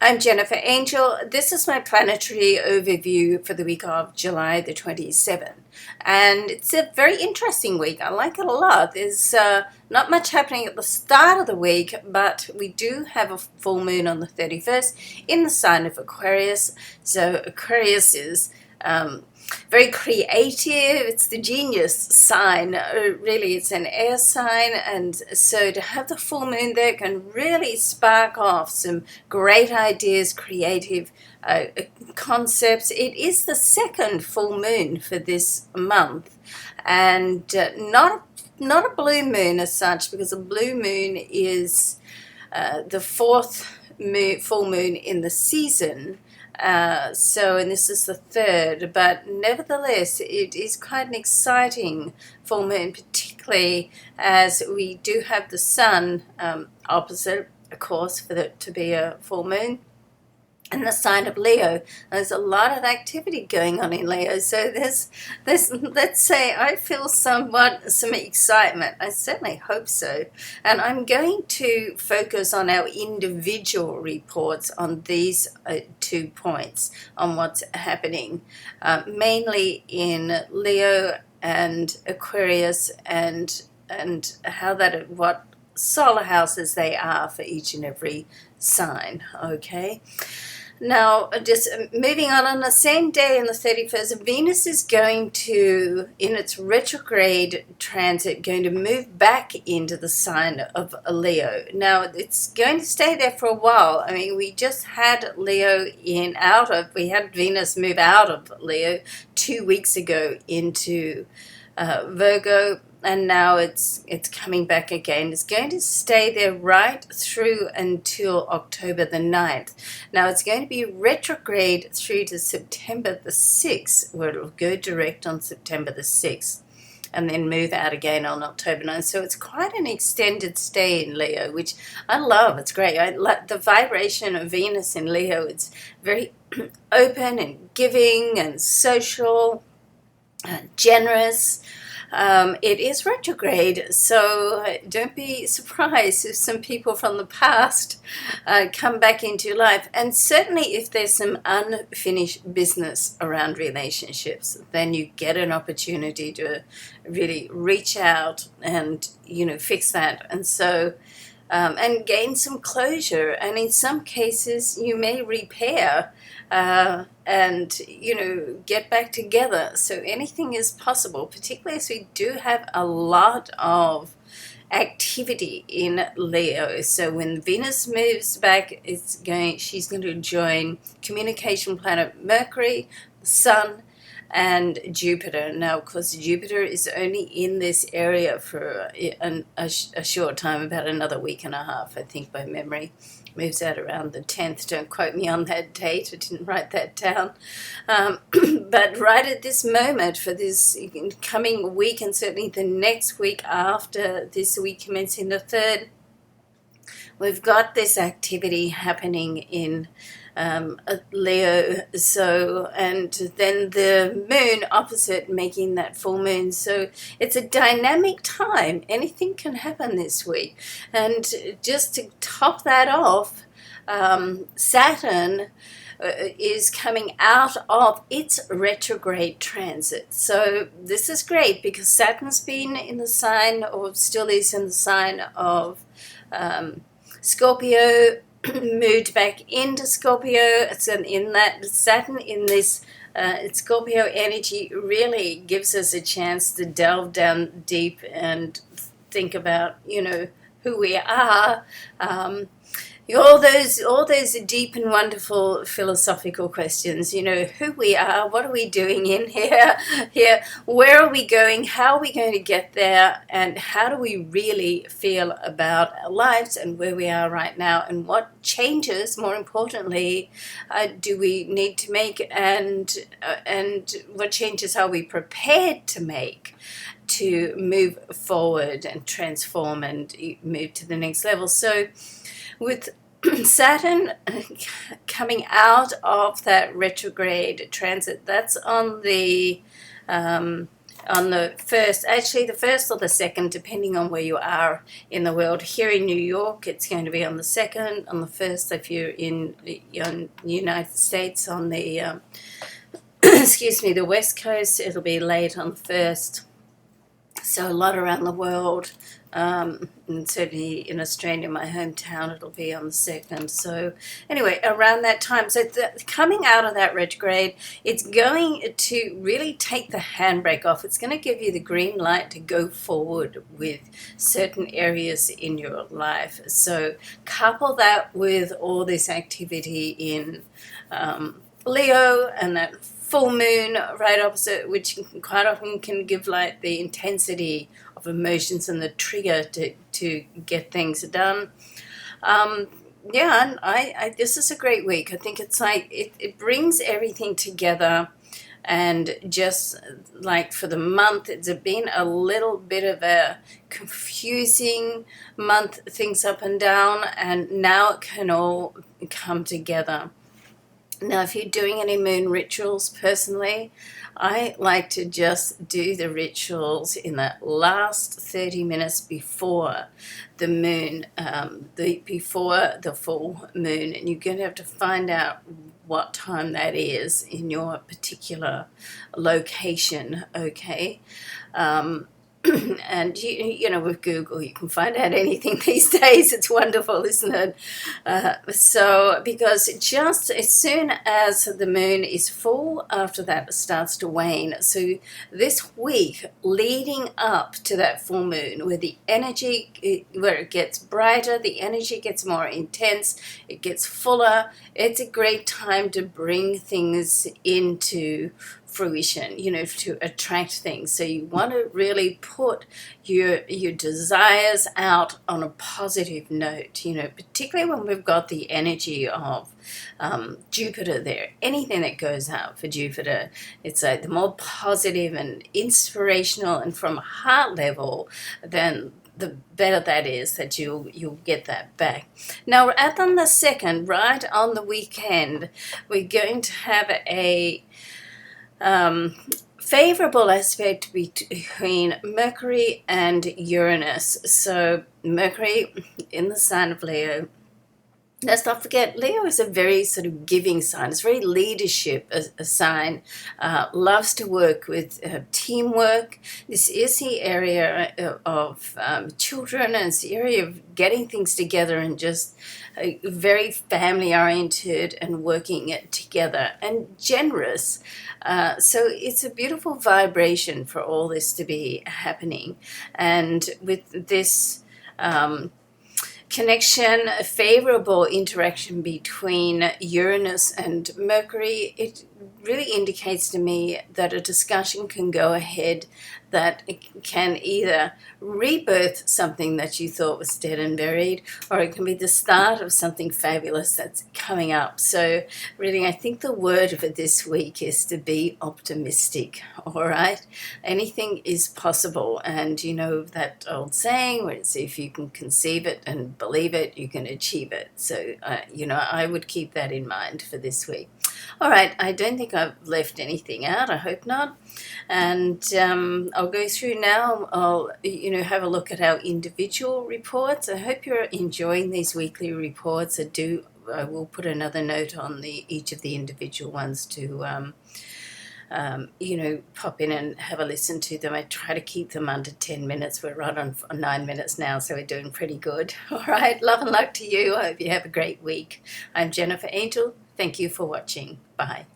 I'm Jennifer Angel. This is my planetary overview for the week of July the 27th. And it's a very interesting week. I like it a lot. There's not much happening at the start of the week, but we do have a full moon on the 31st in the sign of Aquarius. So Aquarius is very creative. It's the genius sign. Really, it's an air sign, and so to have the full moon there can really spark off some great ideas, creative concepts. It is the second full moon for this month, and not a blue moon as such, because a blue moon is the fourth full moon in the season. And this is the third, but nevertheless, it is quite an exciting full moon, particularly as we do have the sun opposite, of course, for it to be a full moon. And the sign of Leo, there's a lot of activity going on in Leo. So there's let's say I feel some excitement. I certainly hope so. And I'm going to focus on our individual reports on these 2 points on what's happening, mainly in Leo and Aquarius, and what solar houses they are for each and every sign. Okay. Now, just moving on the same day on the 31st, Venus is going to, in its retrograde transit, going to move back into the sign of Leo. Now, it's going to stay there for a while. I mean, we just had we had Venus move out of Leo 2 weeks ago into Virgo, and now it's coming back again. It's going to stay there right through until October the 9th. Now it's going to be retrograde through to September the 6th, where it'll go direct on September the 6th and then move out again on October 9th. So it's quite an extended stay in Leo, which I love. It's great. I like the vibration of Venus in Leo. It's very open and giving and social, generous. It is retrograde, so don't be surprised if some people from the past come back into life. And certainly if there's some unfinished business around relationships, then you get an opportunity to really reach out and, fix that. And so, and gain some closure. And in some cases, you may repair and get back together. So anything is possible, particularly as we do have a lot of activity in Leo. So when Venus moves back, she's going to join communication planet Mercury, Sun, and Jupiter. Now, of course, Jupiter is only in this area for a short time, about another week and a half, I think, by memory. Moves out around the 10th. Don't quote me on that date. I didn't write that down. But right at this moment, for this coming week, and certainly the next week after this week commencing the 3rd, we've got this activity happening in Leo. So, and then the moon opposite making that full moon. So it's a dynamic time. Anything can happen this week. And just to top that off, Saturn is coming out of its retrograde transit. So this is great because Saturn's been in the sign, or still is in the sign of Scorpio, moved back into Scorpio. So in that, Saturn in this Scorpio energy really gives us a chance to delve down deep and think about, who we are. All those deep and wonderful philosophical questions, who we are, what are we doing in here, where are we going, how are we going to get there, and how do we really feel about our lives and where we are right now, and what changes, more importantly, do we need to make, and what changes are we prepared to make to move forward and transform and move to the next level. So with Saturn coming out of that retrograde transit, that's on the on the first, actually the first or the second, depending on where you are in the world. Here in New York, it's going to be on the second. On the first, if you're in the United States, on the excuse me, the West Coast, it'll be late on the first. So a lot around the world, and certainly in Australia, my hometown, it'll be on the second. So anyway, around that time, so coming out of that retrograde, it's going to really take the handbrake off. It's going to give you the green light to go forward with certain areas in your life. So couple that with all this activity in Leo and that full moon right opposite, which quite often can give like the intensity of emotions and the trigger to get things done. Yeah, and this is a great week. I think it's like it brings everything together. And just like for the month, it's been a little bit of a confusing month, things up and down, and now it can all come together. Now, if you're doing any moon rituals, personally, I like to just do the rituals in that last 30 minutes before the moon, before the full moon, and you're going to have to find out what time that is in your particular location, okay? And you know, with Google you can find out anything these days. It's wonderful, isn't it? So because just as soon as the moon is full, after that it starts to wane. So this week leading up to that full moon, where the energy, where it gets brighter, the energy gets more intense, it gets fuller, it's a great time to bring things into fruition, you know, to attract things. So you want to really put your desires out on a positive note, you know, particularly when we've got the energy of Jupiter there. Anything that goes out for Jupiter, it's like the more positive and inspirational and from a heart level, then the better that is, that you'll get that back. Now, on the second, right on the weekend, we're going to have a favorable aspect between Mercury and Uranus. So Mercury in the sign of Leo. Let's not forget, Leo is a very sort of giving sign. It's very leadership a sign. Loves to work with teamwork. This is the area of children, and it's the area of getting things together and just very family-oriented and working it together and generous. So it's a beautiful vibration for all this to be happening. And with this connection, a favorable interaction between Uranus and Mercury, it really indicates to me that a discussion can go ahead that can either rebirth something that you thought was dead and buried, or it can be the start of something fabulous that's coming up. So really, I think the word for this week is to be optimistic, all right? Anything is possible, and you know that old saying where it's if you can conceive it and believe it, you can achieve it. So, you know, I would keep that in mind for this week. All right, I don't think I've left anything out. I hope not. And I'll go through now. I'll, you know, have a look at our individual reports. I hope you're enjoying these weekly reports. I will put another note on each of the individual ones to you know, pop in and have a listen to them. I try to keep them under 10 minutes. We're right on 9 minutes now, so we're doing pretty good. All right, love and luck to you. I hope you have a great week. I'm Jennifer Angel. Thank you for watching. Bye.